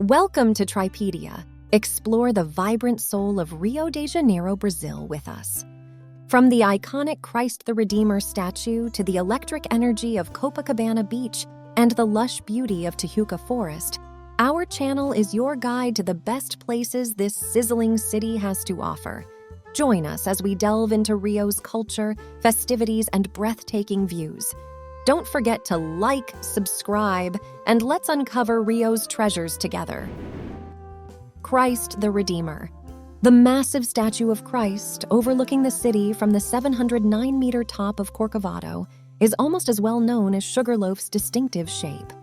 Welcome to Tripedia. Explore the vibrant soul of Rio de Janeiro, Brazil with us. From the iconic Christ the Redeemer statue to the electric energy of Copacabana Beach and the lush beauty of Tijuca Forest, our channel is your guide to the best places this sizzling city has to offer. Join us as we delve into Rio's culture, festivities, and breathtaking views. Don't forget to like, subscribe, and let's uncover Rio's treasures together. Christ the Redeemer. The massive statue of Christ overlooking the city from the 709-meter top of Corcovado is almost as well known as Sugarloaf's distinctive shape.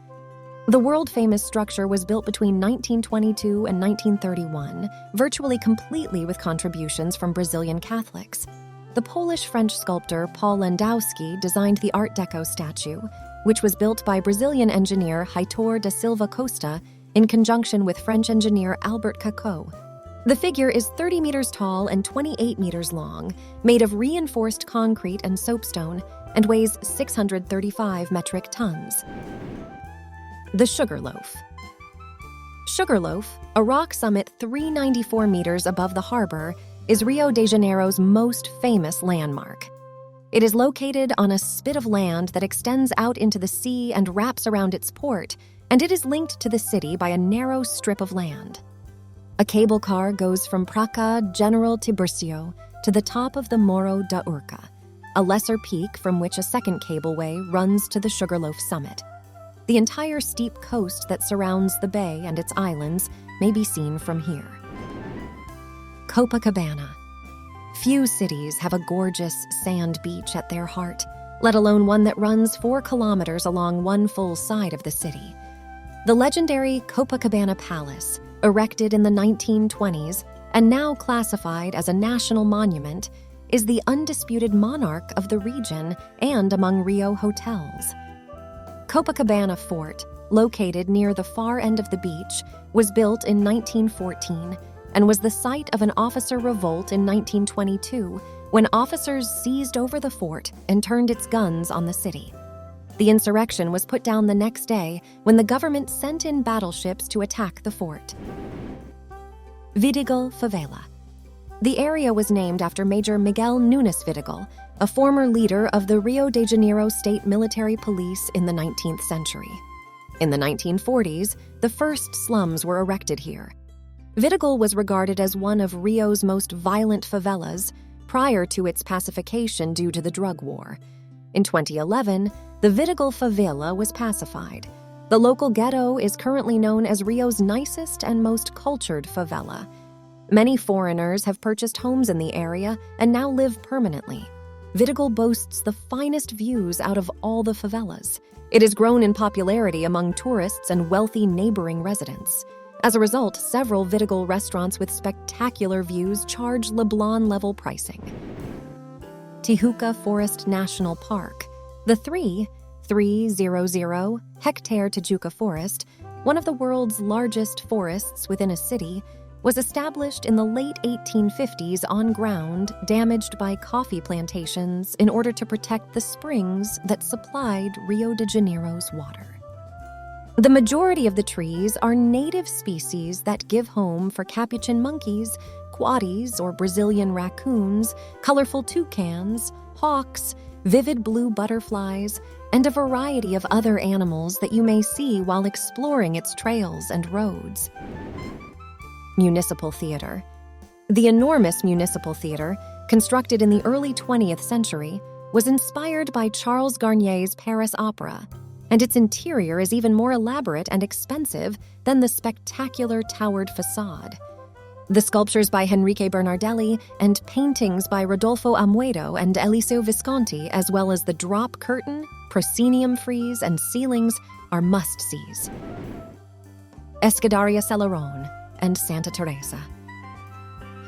The world-famous structure was built between 1922 and 1931, virtually completely with contributions from Brazilian Catholics. The Polish-French sculptor Paul Landowski designed the Art Deco statue, which was built by Brazilian engineer Heitor da Silva Costa in conjunction with French engineer Albert Cacot. The figure is 30 meters tall and 28 meters long, made of reinforced concrete and soapstone, and weighs 635 metric tons. The Sugarloaf. Sugarloaf, a rock summit 394 meters above the harbor, is Rio de Janeiro's most famous landmark. It is located on a spit of land that extends out into the sea and wraps around its port, and it is linked to the city by a narrow strip of land. A cable car goes from Praça General Tiburcio to the top of the Morro da Urca, a lesser peak from which a second cableway runs to the Sugarloaf summit. The entire steep coast that surrounds the bay and its islands may be seen from here. Copacabana. Few cities have a gorgeous sand beach at their heart, let alone one that runs 4 kilometers along one full side of the city. The legendary Copacabana Palace, erected in the 1920s and now classified as a national monument, is the undisputed monarch of the region and among Rio hotels. Copacabana Fort, located near the far end of the beach, was built in 1914 and was the site of an officer revolt in 1922 when officers seized over the fort and turned its guns on the city. The insurrection was put down the next day when the government sent in battleships to attack the fort. Vidigal Favela. The area was named after Major Miguel Nunes Vidigal, a former leader of the Rio de Janeiro State Military Police in the 19th century. In the 1940s, the first slums were erected here. Vidigal was regarded as one of Rio's most violent favelas prior to its pacification due to the drug war. In 2011, the Vidigal Favela was pacified. The local ghetto is currently known as Rio's nicest and most cultured favela. Many foreigners have purchased homes in the area and now live permanently. Vidigal boasts the finest views out of all the favelas. It has grown in popularity among tourists and wealthy neighboring residents. As a result, several Vidigal restaurants with spectacular views charge Leblon-level pricing. Tijuca Forest National Park. The 3,300-hectare Tijuca Forest, one of the world's largest forests within a city, was established in the late 1850s on ground damaged by coffee plantations in order to protect the springs that supplied Rio de Janeiro's water. The majority of the trees are native species that give home for capuchin monkeys, quaddies or Brazilian raccoons, colorful toucans, hawks, vivid blue butterflies, and a variety of other animals that you may see while exploring its trails and roads. Municipal Theater. The enormous Municipal Theater, constructed in the early 20th century, was inspired by Charles Garnier's Paris Opera, and its interior is even more elaborate and expensive than the spectacular towered facade. The sculptures by Henrique Bernardelli and paintings by Rodolfo Amoedo and Eliseo Visconti, as well as the drop curtain, proscenium frieze, and ceilings, are must-sees. Escadaria Selarón and Santa Teresa.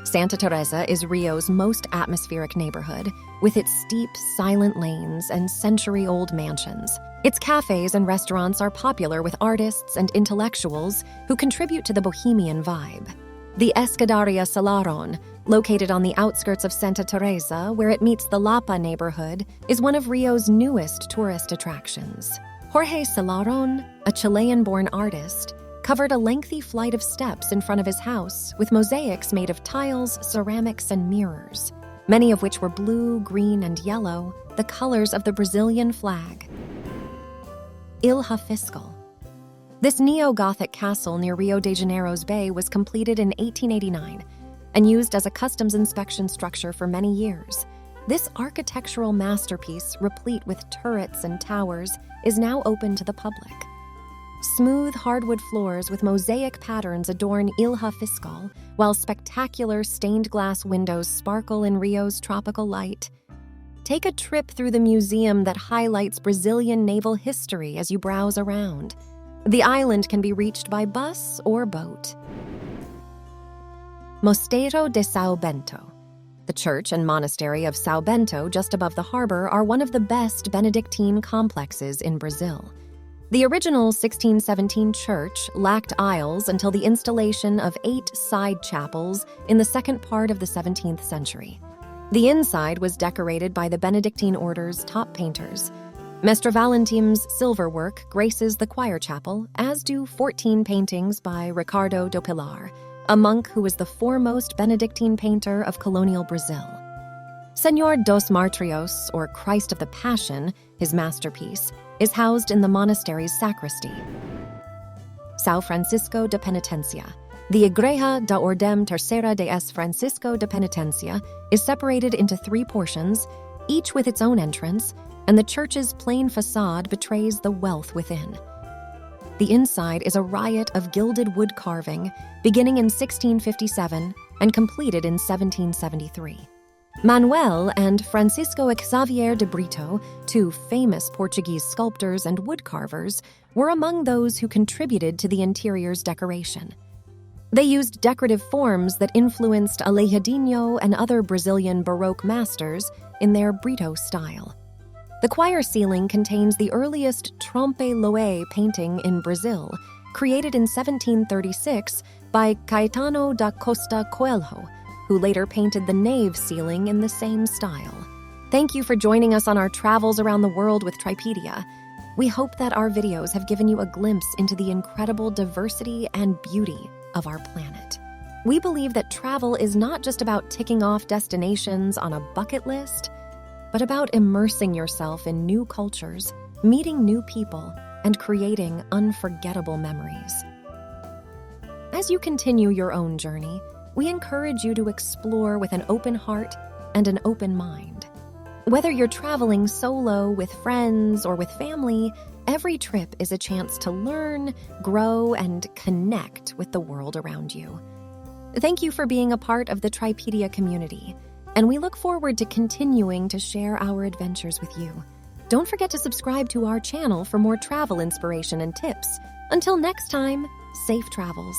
Santa Teresa is Rio's most atmospheric neighborhood, with its steep, silent lanes and century-old mansions. Its cafes and restaurants are popular with artists and intellectuals who contribute to the bohemian vibe. The Escadaria Selarón, located on the outskirts of Santa Teresa where it meets the Lapa neighborhood, is one of Rio's newest tourist attractions. Jorge Selarón, a Chilean-born artist, covered a lengthy flight of steps in front of his house with mosaics made of tiles, ceramics, and mirrors, many of which were blue, green, and yellow, the colors of the Brazilian flag. Ilha Fiscal. This neo-Gothic castle near Rio de Janeiro's bay was completed in 1889 and used as a customs inspection structure for many years. This architectural masterpiece, replete with turrets and towers, is now open to the public. Smooth hardwood floors with mosaic patterns adorn Ilha Fiscal, while spectacular stained glass windows sparkle in Rio's tropical light. Take a trip through the museum that highlights Brazilian naval history as you browse around. The island can be reached by bus or boat. Monastery de Sao Bento. The church and monastery of Sao Bento, just above the harbor, are one of the best Benedictine complexes in Brazil. The original 1617 church lacked aisles until the installation of 8 side chapels in the second part of the 17th century. The inside was decorated by the Benedictine order's top painters. Mestre Valentim's silver work graces the choir chapel, as do 14 paintings by Ricardo do Pilar, a monk who was the foremost Benedictine painter of colonial Brazil. Senhor dos Martirios, or Christ of the Passion, his masterpiece, is housed in the monastery's sacristy. Sao Francisco de Penitencia. The Igreja da Ordem Terceira de S. Francisco de Penitencia is separated into 3 portions, each with its own entrance, and the church's plain facade betrays the wealth within. The inside is a riot of gilded wood carving, beginning in 1657 and completed in 1773. Manuel and Francisco Xavier de Brito, 2 famous Portuguese sculptors and woodcarvers, were among those who contributed to the interior's decoration. They used decorative forms that influenced Alejandro and other Brazilian Baroque masters in their Brito style. The choir ceiling contains the earliest trompe l'oeil painting in Brazil, created in 1736 by Caetano da Costa Coelho, who later painted the nave ceiling in the same style. Thank you for joining us on our travels around the world with Tripedia. We hope that our videos have given you a glimpse into the incredible diversity and beauty of our planet. We believe that travel is not just about ticking off destinations on a bucket list, but about immersing yourself in new cultures, meeting new people, and creating unforgettable memories. As you continue your own journey, we encourage you to explore with an open heart and an open mind. Whether you're traveling solo, with friends, or with family, every trip is a chance to learn, grow, and connect with the world around you. Thank you for being a part of the Tripedia community, and we look forward to continuing to share our adventures with you. Don't forget to subscribe to our channel for more travel inspiration and tips. Until next time, safe travels.